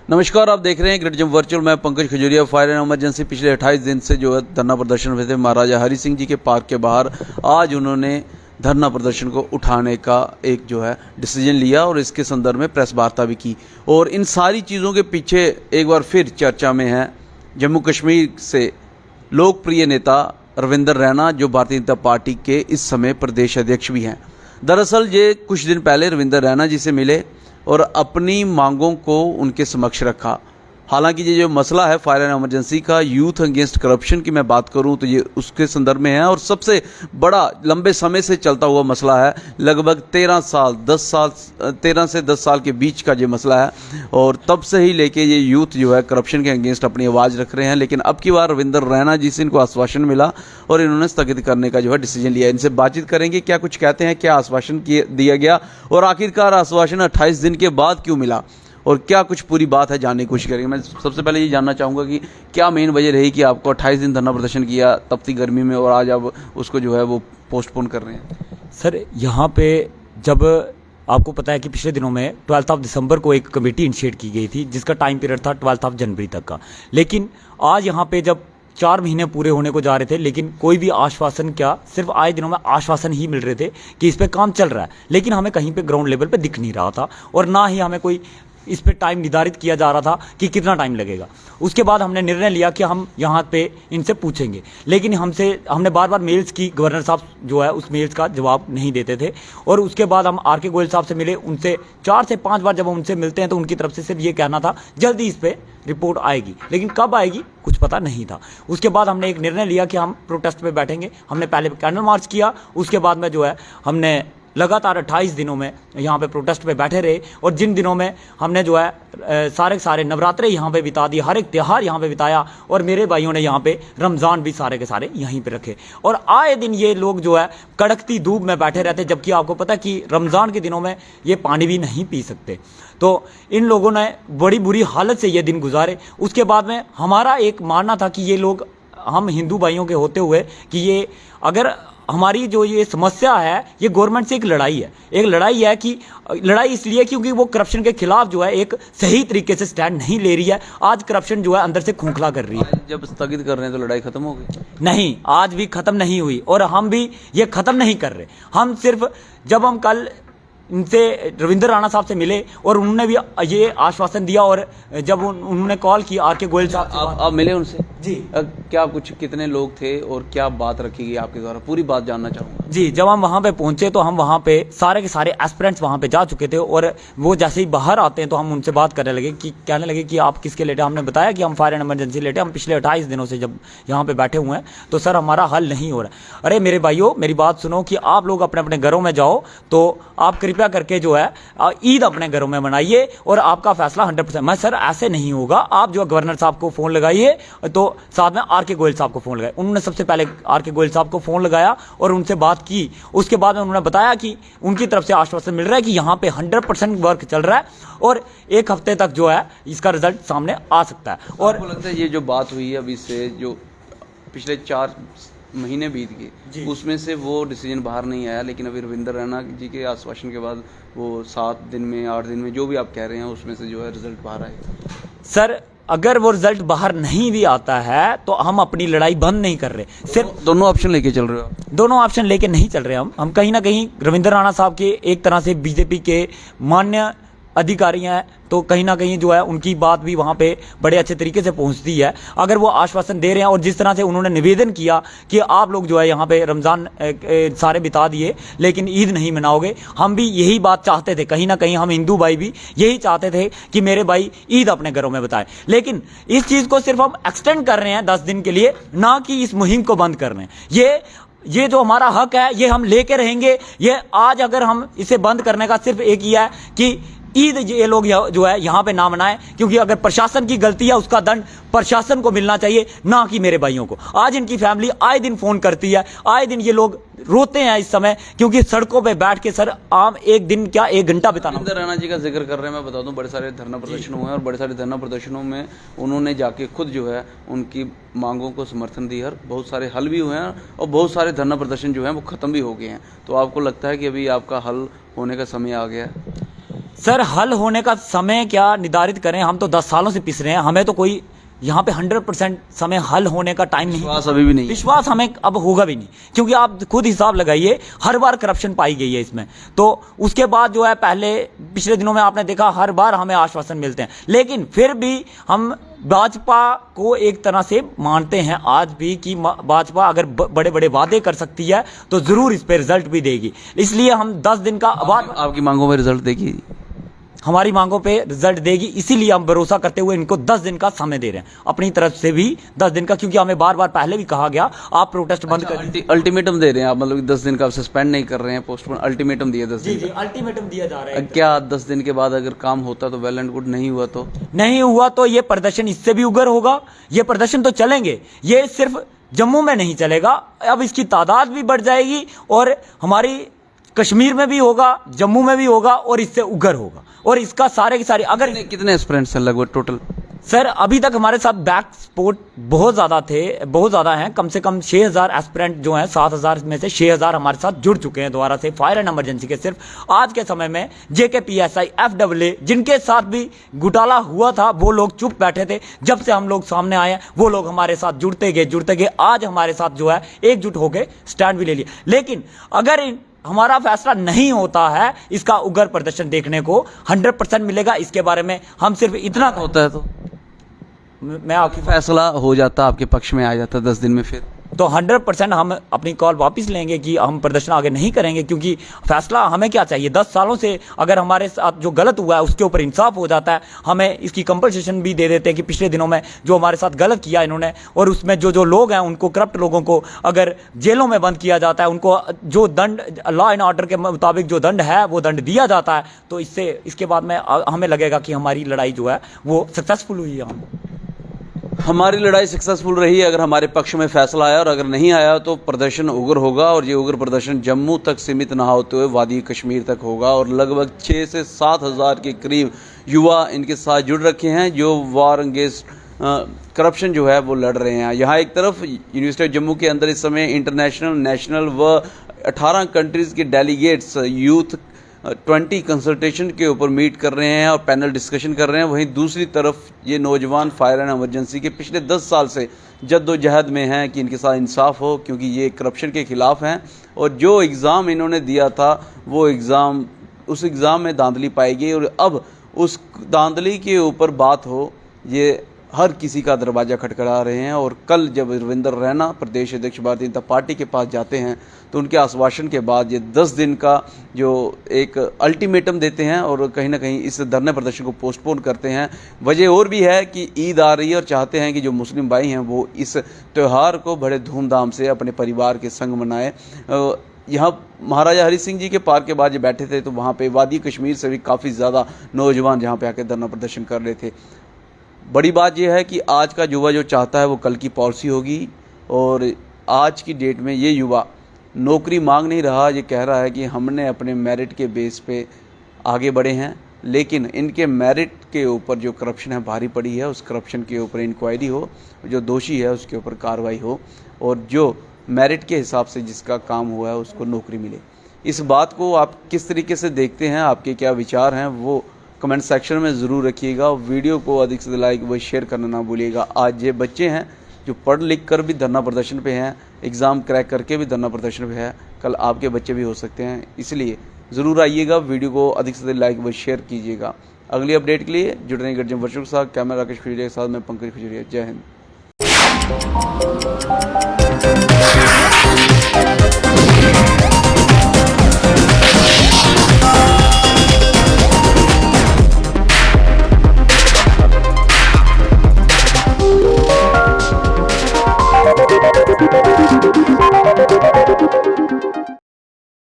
नमस्कार, आप देख रहे हैं ग्रेट जंप वर्चुअल। मैं Pankaj Khajuria. Fire and emergency पिछले 28 दिन से जो है धरना प्रदर्शन हुए थे महाराजा हरि सिंह जी के पार्क के बाहर। आज उन्होंने धरना प्रदर्शन को उठाने का एक जो है डिसीजन लिया और इसके संदर्भ में प्रेस वार्ता भी की। और इन सारी चीज़ों के पीछे एक बार फिर चर्चा में है जम्मू कश्मीर से लोकप्रिय नेता रविंदर रैना, जो भारतीय जनता पार्टी के इस समय प्रदेश अध्यक्ष भी हैं। दरअसल ये कुछ दिन पहले रविंदर रैना जी से मिले और अपनी मांगों को उनके समक्ष रखा। हालांकि ये जो मसला है फायर एंड इमरजेंसी का, यूथ अगेंस्ट करप्शन की मैं बात करूं तो ये उसके संदर्भ में है और सबसे बड़ा लंबे समय से चलता हुआ मसला है। लगभग 13 से 10 साल के बीच का ये मसला है और तब से ही लेके ये यूथ जो है करप्शन के अगेंस्ट अपनी आवाज़ रख रहे हैं। लेकिन अब की बार रविंदर रैना जी से इनको आश्वासन मिला और इन्होंने स्थगित करने का जो है डिसीजन लिया। इनसे बातचीत करेंगे, क्या कुछ कहते हैं, क्या आश्वासन दिया गया और आखिरकार आश्वासन 28 दिन के बाद क्यों मिला और क्या कुछ पूरी बात है, जानने की कोशिश करेंगे। मैं सबसे पहले ये जानना चाहूँगा कि क्या मेन वजह रही कि आपको 28 दिन धरना प्रदर्शन किया तपती गर्मी में और आज आप उसको जो है वो पोस्टपोन कर रहे हैं। सर, यहाँ पे जब आपको पता है कि पिछले दिनों में 12 दिसंबर को एक कमेटी इनिशिएट की गई थी जिसका टाइम पीरियड था 12 जनवरी तक का। लेकिन आज यहाँ पे जब 4 महीने पूरे होने को जा रहे थे लेकिन कोई भी आश्वासन, क्या सिर्फ आए दिनों में आश्वासन ही मिल रहे थे कि इस पे काम चल रहा है, लेकिन हमें कहीं पे ग्राउंड लेवल पे दिख नहीं रहा था और ना ही हमें कोई इस पे टाइम निर्धारित किया जा रहा था कि कितना टाइम लगेगा। उसके बाद हमने निर्णय लिया कि हम यहाँ पे इनसे पूछेंगे, लेकिन हमने बार बार मेल्स की, गवर्नर साहब जो है उस मेल्स का जवाब नहीं देते थे। और उसके बाद हम आर.के. गोयल साहब से मिले, उनसे 4 से 5 बार जब हम उनसे मिलते हैं तो उनकी तरफ से सिर्फ ये कहना था जल्दी इस पे रिपोर्ट आएगी, लेकिन कब आएगी कुछ पता नहीं था। उसके बाद हमने एक निर्णय लिया कि हम प्रोटेस्ट पे बैठेंगे। हमने पहले कैंडल मार्च किया, उसके बाद में जो है हमने लगातार 28 दिनों में यहाँ पे प्रोटेस्ट पे बैठे रहे और जिन दिनों में हमने जो है सारे नवरात्रे यहाँ पे बिता दिए, हर एक त्यौहार यहाँ पे बिताया और मेरे भाइयों ने यहाँ पे रमज़ान भी सारे के सारे यहीं पे रखे। और आए दिन ये लोग जो है कड़कती धूप में बैठे रहते, जबकि आपको पता है कि रमज़ान के दिनों में ये पानी भी नहीं पी सकते। तो इन लोगों ने बड़ी बुरी हालत से ये दिन गुजारे। उसके बाद में हमारा एक मानना था कि ये लोग, हम हिंदू भाइयों के होते हुए, कि ये अगर हमारी जो ये समस्या है ये गवर्नमेंट से एक लड़ाई है कि लड़ाई इसलिए क्योंकि वो करप्शन के खिलाफ जो है एक सही तरीके से स्टैंड नहीं ले रही है। आज करप्शन जो है अंदर से खोखला कर रही है। जब स्थगित कर रहे हैं तो लड़ाई खत्म हो गई? नहीं, आज भी खत्म नहीं हुई और हम भी ये खत्म नहीं कर रहे। हम सिर्फ, जब हम कल इनसे रविंदर राणा साहब से मिले और उन्होंने भी ये आश्वासन दिया और जब उन्होंने कॉल की आर.के. गोयल साहब, आप मिले उनसे? जी। क्या कुछ, कितने लोग थे और क्या बात रखी गई आपके द्वारा, पूरी बात जानना चाहूँगा। जी, जब हम वहाँ पे पहुँचे तो हम वहाँ पे सारे के सारे एस्पिरेंट्स वहाँ पे जा चुके थे और वो जैसे ही बाहर आते हैं तो हम उनसे बात करने लगे कि कहने लगे कि आप किसके लेटे। हमने बताया कि हम फायर एंड इमरजेंसी लेटे, हम पिछले 28 दिनों से जब यहाँ पे बैठे हुए हैं तो सर हमारा हल नहीं हो रहा। अरे मेरे भाइयों, मेरी बात सुनो कि आप लोग अपने अपने घरों में जाओ, तो आप कृपया करके जो है ईद अपने घरों में मनाइए और आपका फैसला 100%। मैं सर ऐसे नहीं होगा, आप जो गवर्नर साहब को फ़ोन लगाइए, तो साथ में आर.के. गोयल साहब को फ़ोन लगाए। उन्होंने सबसे पहले आर.के. गोयल साहब को फ़ोन लगाया और उनसे बात की। उसके बाद में उन्होंने बताया कि उनकी तरफ से आश्वासन मिल रहा है कि यहाँ पे 100% वर्क चल रहा है और 1 हफ्ते तक जो है इसका रिजल्ट सामने आ सकता है। और आपको लगता है ये जो बात हुई है अभी से, जो पिछले 4 महीने बीत गए, उसमें से वो डिसीजन बाहर नहीं आया, लेकिन अभी रविंदर रैना जी के आश्वासन के बाद वो 7 दिन में, 8 दिन में, जो भी आप कह रहे हैं उसमें से जो है रिजल्ट बाहर आएगा? सर, अगर वो रिजल्ट बाहर नहीं भी आता है तो हम अपनी लड़ाई बंद नहीं कर रहे। सिर्फ दोनों ऑप्शन लेके चल रहे हो? दोनों ऑप्शन लेके नहीं चल रहे हम कहीं ना कहीं रविंदर राणा साहब के एक तरह से बीजेपी के मान्य अधिकारी हैं, तो कहीं ना कहीं जो है उनकी बात भी वहाँ पे बड़े अच्छे तरीके से पहुँचती है। अगर वो आश्वासन दे रहे हैं और जिस तरह से उन्होंने निवेदन किया कि आप लोग जो है यहाँ पे रमज़ान सारे बिता दिए लेकिन ईद नहीं मनाओगे, हम भी यही बात चाहते थे। कहीं ना कहीं हम हिंदू भाई भी यही चाहते थे कि मेरे भाई ईद अपने घरों में बताएं, लेकिन इस चीज़ को सिर्फ हम एक्सटेंड कर रहे हैं 10 दिन के लिए, ना कि इस मुहिम को बंद कर रहे हैं। ये जो हमारा हक है ये हम लेके रहेंगे। ये आज अगर हम इसे बंद करने का सिर्फ एक ही है कि ईद ये लोग जो है यहाँ पे ना मनाएं, क्योंकि अगर प्रशासन की गलती है उसका दंड प्रशासन को मिलना चाहिए, ना कि मेरे भाइयों को। आज इनकी फैमिली आए दिन फोन करती है, आए दिन ये लोग रोते हैं इस समय, क्योंकि सड़कों पे बैठ के सर आम एक दिन क्या 1 घंटा बिताना। रविंदर रैना जी का जिक्र कर रहे हैं, मैं बता दूं बड़े सारे धरना प्रदर्शन हुए हैं और बड़े सारे धरना प्रदर्शनों में उन्होंने जाके खुद जो है उनकी मांगों को समर्थन दी है। बहुत सारे हल भी हुए हैं और बहुत सारे धरना प्रदर्शन जो हैं वो ख़त्म भी हो गए हैं। तो आपको लगता है कि अभी आपका हल होने का समय आ गया है? सर हल होने का समय क्या निर्धारित करें, हम तो 10 सालों से पिस रहे हैं, हमें तो कोई यहाँ पे 100% समय हल होने का टाइम नहीं। विश्वास अभी भी नहीं है। विश्वास हमें अब होगा भी नहीं, क्योंकि आप खुद हिसाब लगाइए, हर बार करप्शन पाई गई है इसमें। तो उसके बाद जो है पहले पिछले दिनों में आपने देखा हर बार हमें आश्वासन मिलते हैं, लेकिन फिर भी हम भाजपा को एक तरह से मानते हैं आज भी कि भाजपा अगर बड़े बड़े वादे कर सकती है तो जरूर इस पे रिजल्ट भी देगी। इसलिए हम 10 दिन का आपकी मांगों में रिजल्ट देगी, हमारी मांगों पे रिजल्ट देगी, इसीलिए हम भरोसा करते हुए इनको 10 दिन का समय दे रहे हैं, अपनी तरफ से भी 10 दिन का, क्योंकि हमें बार बार पहले भी कहा गया आप प्रोटेस्ट बंद कर। अल्टीमेटम दे रहे हैं आप, मतलब 10 दिन का सस्पेंड नहीं कर रहे हैं, पोस्टपोन अल्टीमेटम दिया 10 दिन। जी अल्टीमेटम दिया जा रहा है। क्या 10 दिन के बाद अगर काम होता तो वेल एंड गुड, नहीं हुआ तो नहीं हुआ तो ये प्रदर्शन इससे भी उग्र होगा। ये प्रदर्शन तो चलेंगे, ये सिर्फ जम्मू में नहीं चलेगा, अब इसकी तादाद भी बढ़ जाएगी और हमारी कश्मीर में भी होगा, जम्मू में भी होगा और इससे उग्र होगा। और इसका सारे के सारे अगर कितने एस्पिरेंट्स हैं लगभग टोटल? सर अभी तक हमारे साथ बैक स्पोर्ट बहुत ज़्यादा हैं, कम से कम 6000 एस्पिरेंट जो हैं, 7000 में से 6000 हमारे साथ जुड़ चुके हैं दोबारा से फायर एंड इमरजेंसी के। सिर्फ आज के समय में JKPSI FAA जिनके साथ भी घोटाला हुआ था वो लोग चुप बैठे थे, जब से हम लोग सामने आए हैं वो लोग हमारे साथ जुड़ते गए, आज हमारे साथ जो है एकजुट होकर स्टैंड भी ले लिया। लेकिन अगर हमारा फैसला नहीं होता है, इसका उग्र प्रदर्शन देखने को 100% मिलेगा। इसके बारे में हम सिर्फ इतना होता है तो मैं आपकी फैसला हो जाता, आपके पक्ष में आ जाता 10 दिन में, फिर तो 100% हम अपनी कॉल वापस लेंगे कि हम प्रदर्शन आगे नहीं करेंगे, क्योंकि फैसला हमें क्या चाहिए। 10 सालों से अगर हमारे साथ जो गलत हुआ है उसके ऊपर इंसाफ हो जाता है, हमें इसकी कंपनसेशन भी दे देते हैं कि पिछले दिनों में जो हमारे साथ गलत किया इन्होंने, और उसमें जो लोग हैं उनको, करप्ट लोगों को अगर जेलों में बंद किया जाता है, उनको जो दंड लॉ एंड ऑर्डर के मुताबिक जो दंड है वो दंड दिया जाता है, तो इसके बाद में हमें लगेगा कि हमारी लड़ाई जो है वो सक्सेसफुल हुई है। हमारी लड़ाई सक्सेसफुल रही है अगर हमारे पक्ष में फैसला आया, और अगर नहीं आया तो प्रदर्शन उग्र होगा, और ये उग्र प्रदर्शन जम्मू तक सीमित ना होते हुए वादी कश्मीर तक होगा। और लगभग 6 से 7 हज़ार के करीब युवा इनके साथ जुड़ रखे हैं जो वार अगेंस्ट करप्शन जो है वो लड़ रहे हैं। यहाँ एक तरफ यूनिवर्सिटी ऑफ जम्मू के अंदर इस समय इंटरनेशनल, नेशनल व 18 कंट्रीज़ के डेलीगेट्स यूथ 20 कंसल्टेशन के ऊपर मीट कर रहे हैं और पैनल डिस्कशन कर रहे हैं। वहीं दूसरी तरफ ये नौजवान फायर एंड इमरजेंसी के पिछले 10 साल से जद्दोजहद में हैं कि इनके साथ इंसाफ हो, क्योंकि ये करप्शन के खिलाफ हैं। और जो एग्ज़ाम इन्होंने दिया था वो एग्ज़ाम, उस एग्ज़ाम में धांधली पाई गई, और अब उस धांधली के ऊपर बात हो, ये हर किसी का दरवाज़ा खटखटा रहे हैं। और कल जब रविंदर रैना प्रदेश अध्यक्ष भारतीय जनता पार्टी के पास जाते हैं तो उनके आश्वासन के बाद ये 10 दिन का जो एक अल्टीमेटम देते हैं और कहीं ना कहीं इस धरने प्रदर्शन को पोस्टपोन करते हैं। वजह और भी है कि ईद आ रही है और चाहते हैं कि जो मुस्लिम भाई हैं वो इस त्यौहार को बड़े धूमधाम से अपने परिवार के संग मनाएं। यहाँ महाराजा हरि सिंह जी के पार्क के बाद जो बैठे थे तो वहाँ पे वादी कश्मीर से भी काफ़ी ज़्यादा नौजवान जहाँ पे आके धरना प्रदर्शन कर रहे थे। बड़ी बात यह है कि आज का युवा जो चाहता है वो कल की पॉलिसी होगी, और आज की डेट में ये युवा नौकरी मांग नहीं रहा, ये कह रहा है कि हमने अपने मेरिट के बेस पे आगे बढ़े हैं, लेकिन इनके मेरिट के ऊपर जो करप्शन है भारी पड़ी है, उस करप्शन के ऊपर इंक्वायरी हो, जो दोषी है उसके ऊपर कार्रवाई हो, और जो मेरिट के हिसाब से जिसका काम हुआ है उसको नौकरी मिले। इस बात को आप किस तरीके से देखते हैं, आपके क्या विचार हैं, वो कमेंट सेक्शन में ज़रूर रखिएगा। वीडियो को अधिक से लाइक व शेयर करना ना भूलिएगा। आज ये बच्चे हैं जो पढ़ लिख कर भी धरना प्रदर्शन पे हैं, एग्ज़ाम क्रैक करके भी धरना प्रदर्शन पे है, कल आपके बच्चे भी हो सकते हैं, इसलिए ज़रूर आइएगा। वीडियो को अधिक से लाइक व शेयर कीजिएगा। अगली अपडेट के लिए जुड़े रहें गर्जन वर्चुअल के साथ। कैमरा राकेश खजुरिया के साथ मैं पंकज खजुरिया। जय हिंद।